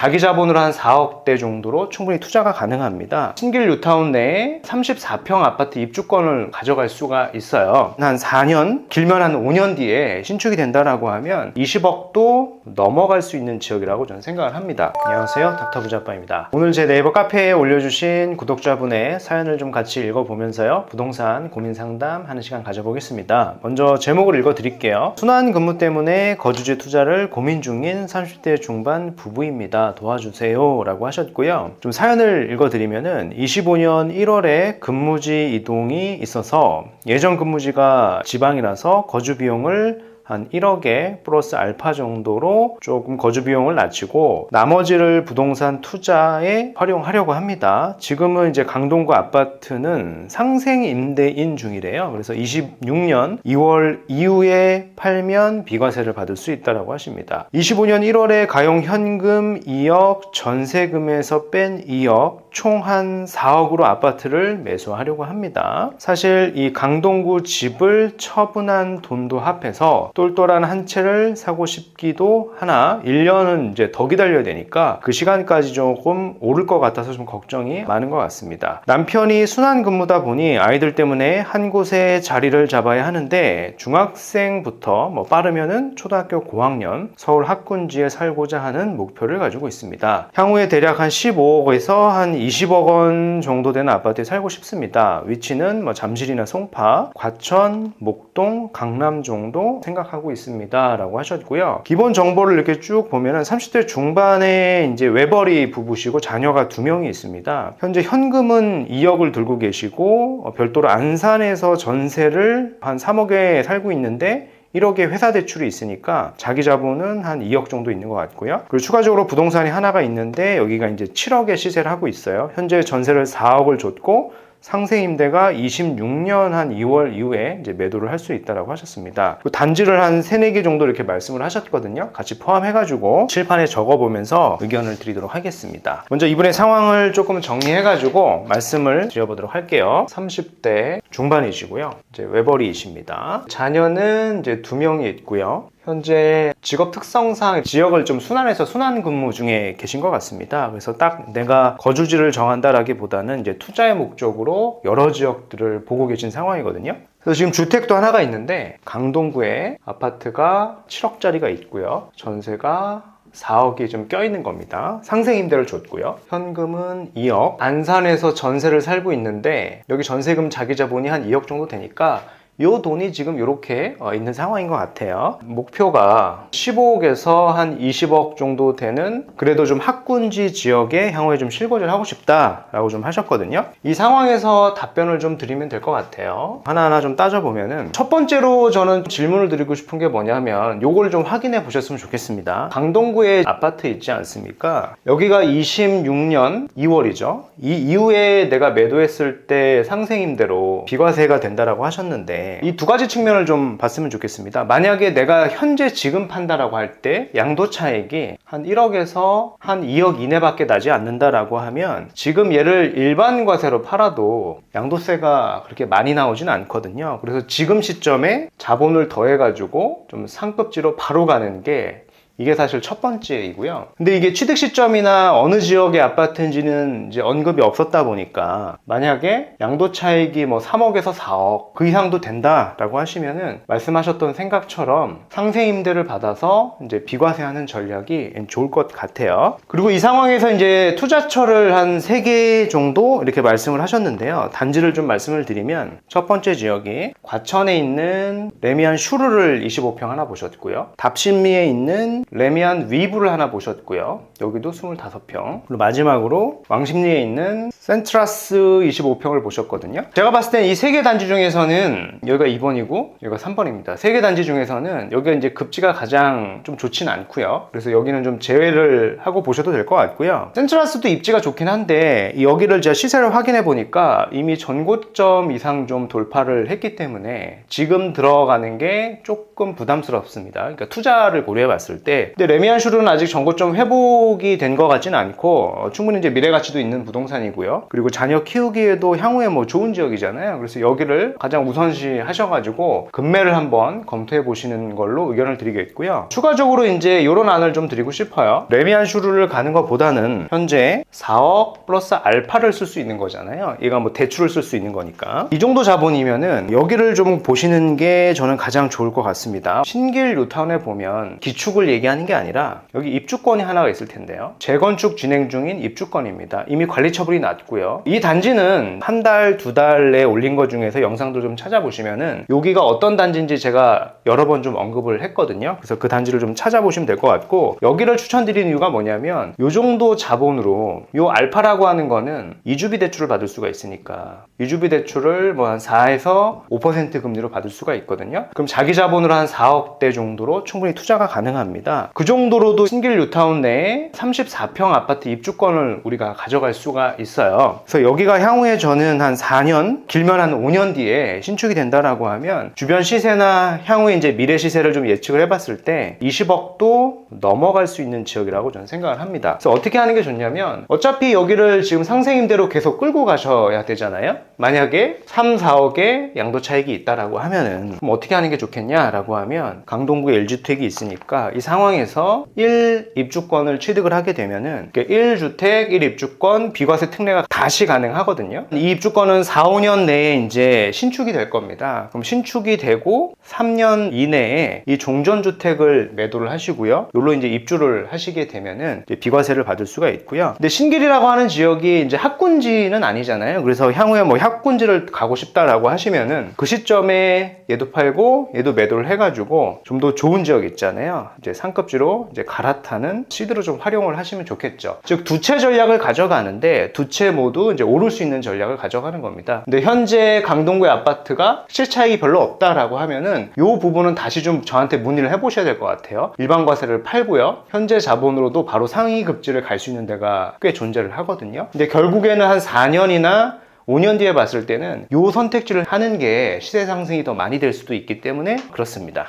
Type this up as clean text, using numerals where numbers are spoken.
자기 자본으로 한 4억대 정도로 충분히 투자가 가능합니다. 신길 뉴타운 내에 34평 아파트 입주권을 가져갈 수가 있어요. 한 4년, 길면 한 5년 뒤에 신축이 된다라고 하면 20억도 넘어갈 수 있는 지역이라고 저는 생각을 합니다. 안녕하세요, 닥터부자빠입니다. 오늘 제 네이버 카페에 올려주신 구독자분의 사연을 좀 같이 읽어보면서요, 부동산 고민 상담하는 시간 가져보겠습니다. 먼저 제목을 읽어드릴게요. 순환 근무 때문에 거주지 투자를 고민 중인 30대 중반 부부입니다. 도와주세요 라고 하셨고요. 좀 사연을 읽어드리면은 25년 1월에 근무지 이동이 있어서 예전 근무지가 지방이라서 거주 비용을 한 1억에 플러스 알파 정도로 조금 거주 비용을 낮추고 나머지를 부동산 투자에 활용하려고 합니다. 지금은 이제 강동구 아파트는 상생 임대인 중이래요. 그래서 26년 2월 이후에 팔면 비과세를 받을 수 있다고 하십니다. 25년 1월에 가용 현금 2억, 전세금에서 뺀 2억, 총 한 4억으로 아파트를 매수하려고 합니다. 사실 이 강동구 집을 처분한 돈도 합해서 똘똘한 한 채를 사고 싶기도 하나 1년은 이제 더 기다려야 되니까 그 시간까지 조금 오를 것 같아서 좀 걱정이 많은 것 같습니다. 남편이 순환 근무다 보니 아이들 때문에 한 곳에 자리를 잡아야 하는데 중학생부터 빠르면은 초등학교 고학년 서울 학군지에 살고자 하는 목표를 가지고 있습니다. 향후에 대략 한 15억에서 한 20억 원 정도 되는 아파트에 살고 싶습니다. 위치는 잠실이나 송파, 과천, 목동, 강남 정도 생각하고 있습니다 라고 하셨고요. 기본 정보를 이렇게 쭉 보면은 30대 중반에 이제 외벌이 부부시고 자녀가 2명이 있습니다. 현재 현금은 2억을 들고 계시고 별도로 안산에서 전세를 한 3억에 살고 있는데 1억의 회사 대출이 있으니까 자기 자본은 한 2억 정도 있는 것 같고요. 그리고 추가적으로 부동산이 하나가 있는데 여기가 이제 7억의 시세를 하고 있어요. 현재 전세를 4억을 줬고 상생 임대가 26년 한 2월 이후에 이제 매도를 할 수 있다고 하셨습니다. 단지를 한 3, 4개 정도 이렇게 말씀을 하셨거든요. 같이 포함해가지고 칠판에 적어보면서 의견을 드리도록 하겠습니다. 먼저 이분의 상황을 조금 정리해가지고 말씀을 드려보도록 할게요. 30대 중반이시고요. 이제 외벌이이십니다. 자녀는 이제 2명이 있고요. 현재 직업 특성상 지역을 좀 순환해서 순환 근무 중에 계신 것 같습니다. 그래서 딱 내가 거주지를 정한다라기보다는 이제 투자의 목적으로 여러 지역들을 보고 계신 상황이거든요. 그래서 지금 주택도 하나가 있는데 강동구에 아파트가 7억짜리가 있고요. 전세가 4억이 좀 껴있는 겁니다. 상생 임대를 줬고요. 현금은 2억. 안산에서 전세를 살고 있는데 여기 전세금 자기 자본이 한 2억 정도 되니까 이 돈이 지금 이렇게 있는 상황인 것 같아요. 목표가 15억에서 한 20억 정도 되는 그래도 좀 학군지 지역에 향후에 좀 실거주를 하고 싶다라고 좀 하셨거든요. 이 상황에서 답변을 좀 드리면 될 것 같아요. 하나하나 좀 따져보면은 첫 번째로 저는 질문을 드리고 싶은 게 뭐냐면 요걸 좀 확인해 보셨으면 좋겠습니다. 강동구에 아파트 있지 않습니까? 여기가 26년 2월이죠. 이 이후에 내가 매도했을 때 상생임대로 비과세가 된다라고 하셨는데 이 두 가지 측면을 좀 봤으면 좋겠습니다. 만약에 내가 현재 지금 판다라고 할 때 양도차익이 한 1억에서 한 2억 이내밖에 나지 않는다라고 하면 지금 얘를 일반 과세로 팔아도 양도세가 그렇게 많이 나오진 않거든요. 그래서 지금 시점에 자본을 더해가지고 좀 상급지로 바로 가는 게 이게 사실 첫 번째이고요. 근데 이게 취득 시점이나 어느 지역의 아파트인지는 이제 언급이 없었다 보니까 만약에 양도 차익이 3억에서 4억 그 이상도 된다라고 하시면은 말씀하셨던 생각처럼 상생 임대를 받아서 이제 비과세하는 전략이 좋을 것 같아요. 그리고 이 상황에서 이제 투자처를 한 3개 정도 이렇게 말씀을 하셨는데요. 단지를 좀 말씀을 드리면 첫 번째 지역이 과천에 있는 레미안 슈르를 25평 하나 보셨고요. 답신리에 있는 레미안 위브를 하나 보셨고요. 여기도 25평. 그리고 마지막으로 왕십리에 있는 센트라스 25평을 보셨거든요. 제가 봤을 때 이 3개 단지 중에서는 여기가 2번이고 여기가 3번입니다. 3개 단지 중에서는 여기가 이제 급지가 가장 좀 좋진 않고요. 그래서 여기는 좀 제외를 하고 보셔도 될 것 같고요. 센트라스도 입지가 좋긴 한데 여기를 제가 시세를 확인해 보니까 이미 전고점 이상 좀 돌파를 했기 때문에 지금 들어가는 게 조금 부담스럽습니다. 그러니까 투자를 고려해 봤을 때 있는데, 근데 레미안슈르는 아직 전고점 회복이 된 것 같지는 않고 충분히 이제 미래 가치도 있는 부동산이고요. 그리고 자녀 키우기에도 향후에 뭐 좋은 지역이잖아요. 그래서 여기를 가장 우선시 하셔가지고 급매를 한번 검토해 보시는 걸로 의견을 드리겠고요. 추가적으로 이제 이런 안을 좀 드리고 싶어요. 레미안슈르를 가는 것보다는 현재 4억 플러스 알파를 쓸 수 있는 거잖아요. 얘가 뭐 대출을 쓸 수 있는 거니까. 이 정도 자본이면은 여기를 좀 보시는 게 저는 가장 좋을 것 같습니다. 신길 뉴타운에 보면 기축을 얘기하는 게 아니라 여기 입주권이 하나가 있을 텐데요. 재건축 진행 중인 입주권입니다. 이미 관리 처분이 났고요. 이 단지는 한 달, 두 달 내에 올린 것 중에서 영상도 좀 찾아보시면은 여기가 어떤 단지인지 제가 여러 번 좀 언급을 했거든요. 그래서 그 단지를 좀 찾아보시면 될 것 같고, 여기를 추천드리는 이유가 뭐냐면 이 정도 자본으로 이 알파라고 하는 거는 이주비 대출을 받을 수가 있으니까 이주비 대출을 뭐 한 4에서 5% 금리로 받을 수가 있거든요. 그럼 자기 자본으로 한 4억대 정도로 충분히 투자가 가능합니다. 그 정도로도 신길 뉴타운 내에 34평 아파트 입주권을 우리가 가져갈 수가 있어요. 그래서 여기가 향후에 저는 한 4년, 길면 한 5년 뒤에 신축이 된다라고 하면 주변 시세나 향후에 이제 미래 시세를 좀 예측을 해봤을 때 20억도 넘어갈 수 있는 지역이라고 저는 생각을 합니다. 그래서 어떻게 하는 게 좋냐면, 어차피 여기를 지금 상생임대로 계속 끌고 가셔야 되잖아요. 만약에 3, 4억의 양도 차익이 있다라고 하면은 그럼 어떻게 하는 게 좋겠냐라고 하면, 강동구에 LG주택이 있으니까 이 상황에서 1입주권을 취득을 하게 되면은 1주택 1입주권 비과세 특례가 다시 가능하거든요. 이 입주권은 4, 5년 내에 이제 신축이 될 겁니다. 그럼 신축이 되고 3년 이내에 이 종전주택을 매도를 하시고요. 여기로 이제 입주를 하시게 되면은 이제 비과세를 받을 수가 있고요. 근데 신길이라고 하는 지역이 이제 학군지는 아니잖아요. 그래서 향후에 뭐 학군지를 가고 싶다라고 하시면은 그 시점에 얘도 팔고 얘도 매도를 해가지고 좀 더 좋은 지역 있잖아요. 이제 상급지로 이제 갈아타는 시드로 좀 활용을 하시면 좋겠죠. 즉 두 채 전략을 가져가는데 두 채 모두 이제 오를 수 있는 전략을 가져가는 겁니다. 근데 현재 강동구의 아파트가 실차익이 별로 없다라고 하면은 이 부분은 다시 좀 저한테 문의를 해보셔야 될 것 같아요. 일반과세를 팔고요. 현재 자본으로도 바로 상위 급지를 갈 수 있는 데가 꽤 존재를 하거든요. 근데 결국에는 한 4년이나 5년 뒤에 봤을 때는 이 선택지를 하는 게 시세 상승이 더 많이 될 수도 있기 때문에 그렇습니다.